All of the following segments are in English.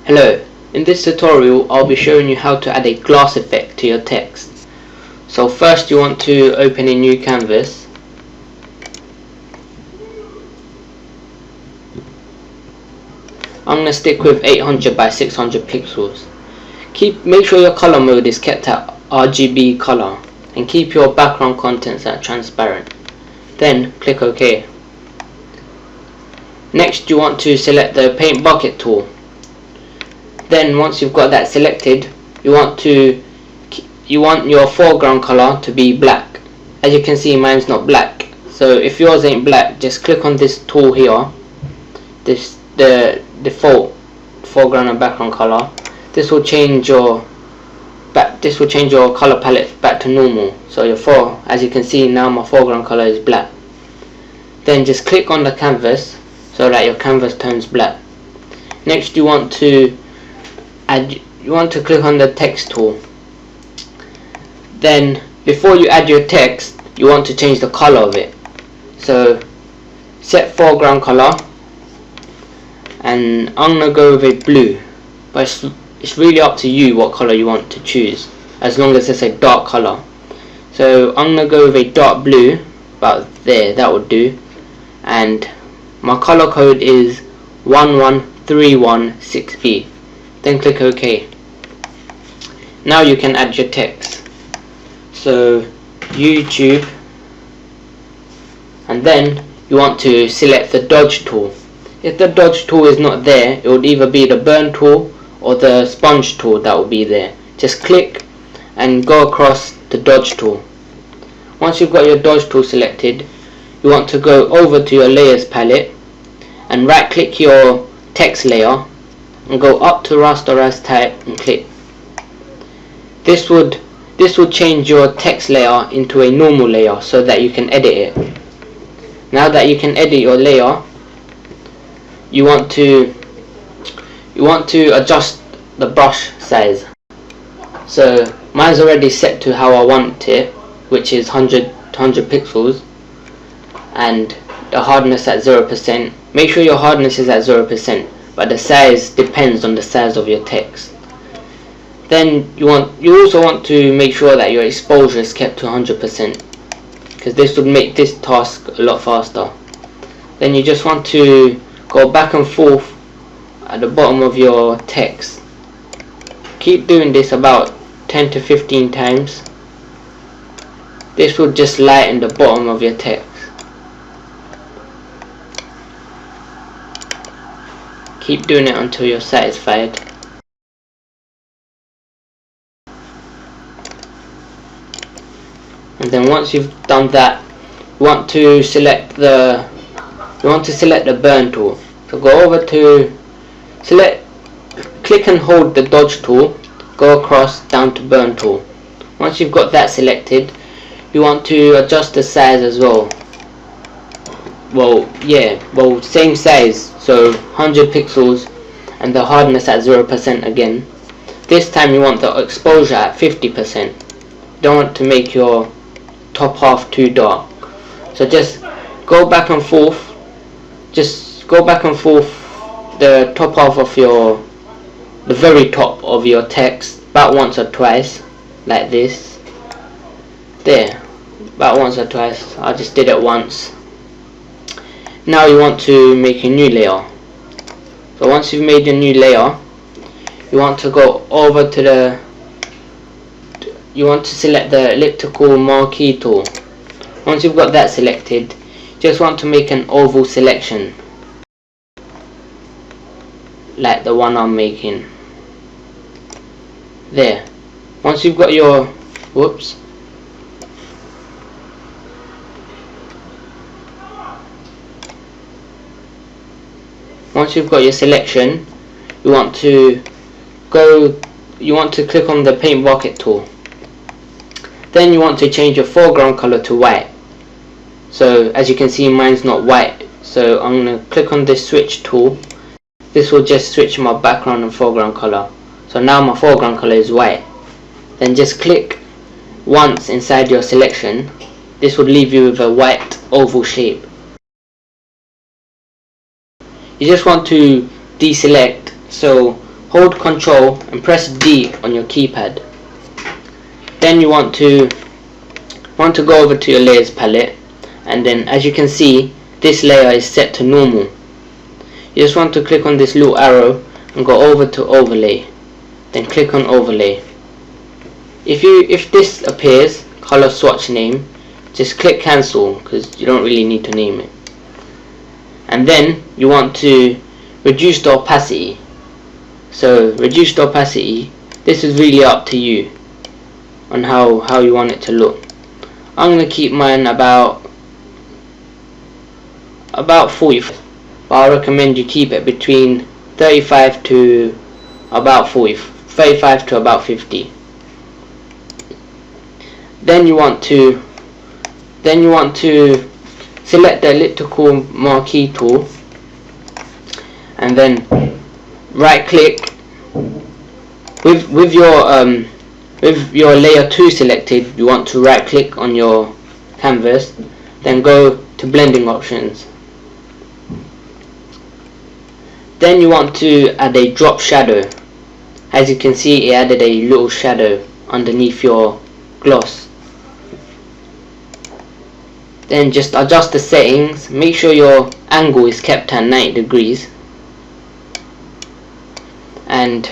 Hello, in this tutorial I'll be showing you how to add a gloss effect to your text. So first you want to open a new canvas. I'm going to stick with 800 by 600 pixels. Make sure your color mode is kept at RGB color and keep your background contents at transparent. Then click OK. Next you want to select the paint bucket tool. Then once you've got that selected, you want your foreground color to be black. As you can see, mine's not black, so if yours ain't black, just click on this tool here, the default foreground and background color. This will change your color palette back to normal. So as you can see now, my foreground color is black. Then just click on the canvas so that your canvas turns black. Next you want to click on the text tool. Then before you add your text, you want to change the color of it. So set foreground color, and I'm gonna go with a blue, but it's really up to you what color you want to choose, as long as it's a dark color. So I'm gonna go with a dark blue, about there, that would do. And my color code is 11316B. Then click OK. Now you can add your text. So YouTube, and then you want to select the dodge tool. If the dodge tool is not there, it would either be the burn tool or the sponge tool that will be there. Just click and go across the dodge tool. Once you've got your dodge tool selected, you want to go over to your layers palette and right click your text layer and go up to rasterize type and click. This would change your text layer into a normal layer so that you can edit it. Now that you can edit your layer, you want to adjust the brush size. So mine's already set to how I want it, which is 100 pixels, and the hardness at 0%. Make sure your hardness is at 0%, but the size depends on the size of your text. Then you also want to make sure that your exposure is kept to 100%, because this would make this task a lot faster. Then you just want to go back and forth at the bottom of your text. Keep doing this about 10 to 15 times. This will just lighten the bottom of your text. Keep doing it until you're satisfied. And then once you've done that, you want to select the burn tool. So go over to click and hold the dodge tool, go across down to burn tool. Once you've got that selected, you want to adjust the size as well. Same size, so 100 pixels and the hardness at 0% again. This time you want the exposure at 50%. You don't want to make your top half too dark. So just go back and forth. The top half of the very top of your text about once or twice, like this. There, about once or twice. I just did it once. Now you want to make a new layer. So once you've made a new layer, you want to go over to select the elliptical marquee tool. Once you've got that selected, just want to make an oval selection, like the one I'm making. There. Once you've got your Once you've got your selection, you want to click on the paint bucket tool. Then you want to change your foreground color to white. So as you can see, mine's not white, so I'm going to click on this switch tool. This will just switch my background and foreground color. So now my foreground color is white. Then just click once inside your selection. This would leave you with a white oval shape. You just want to deselect, so hold Control and press D on your keypad. Then you want to go over to your layers palette, and then as you can see, this layer is set to normal. You just want to click on this little arrow and go over to overlay, then click on overlay. If this appears, color swatch name, just click cancel because you don't really need to name it. And then you want to reduce the opacity. So reduce the opacity, this is really up to you on how you want it to look. I'm going to keep mine about 45, but I recommend you keep it between 35 to about 40, 35 to about 50. Then you want to select the elliptical marquee tool, and then right click with your layer 2 selected. You want to right click on your canvas, then go to blending options. Then you want to add a drop shadow. As you can see, it added a little shadow underneath your gloss. Then just adjust the settings, make sure your angle is kept at 90 degrees, and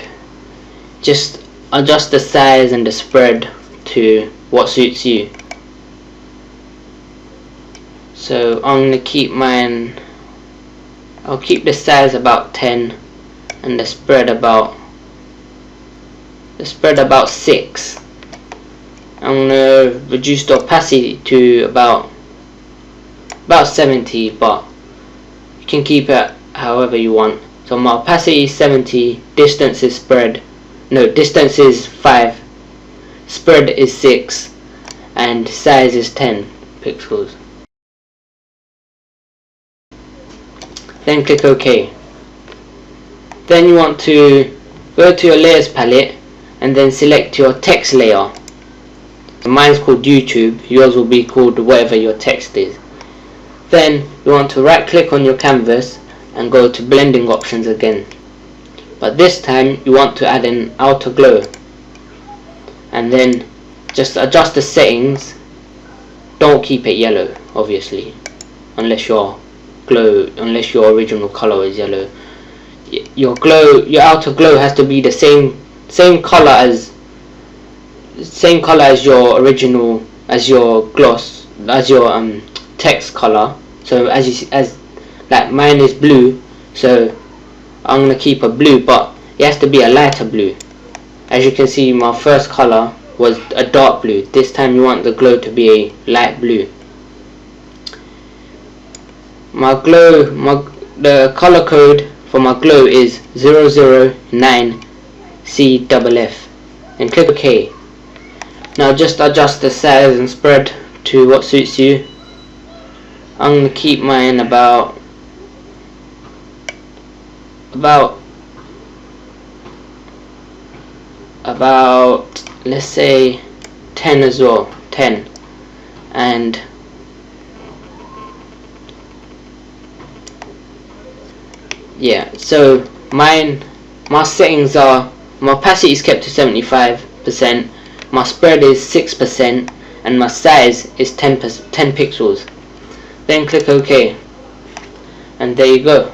just adjust the size and the spread to what suits you. So I'm going to keep mine, I'll keep the size about 10 and the spread about 6. I'm going to reduce the opacity to about 70, but you can keep it however you want. So my opacity is 70, distance is 5, spread is 6, and size is 10 pixels. Then click OK. Then you want to go to your layers palette and then select your text layer. So mine's called YouTube, yours will be called whatever your text is. Then you want to right click on your canvas and go to blending options again, but this time you want to add an outer glow, and then just adjust the settings. Don't keep it yellow, obviously, unless your original color is yellow. Your outer glow has to be the same color as your original, as your gloss, as your text color. So like mine is blue, so I'm gonna keep a blue, but it has to be a lighter blue. As you can see, my first color was a dark blue. This time you want the glow to be a light blue. The color code for my glow is 009CFF, and click OK. Now just adjust the size and spread to what suits you. I'm going to keep mine about let's say 10 as well, 10, and yeah. So my settings are, my opacity is kept to 75%, my spread is 6%, and my size is 10 pixels. Then click OK, and there you go.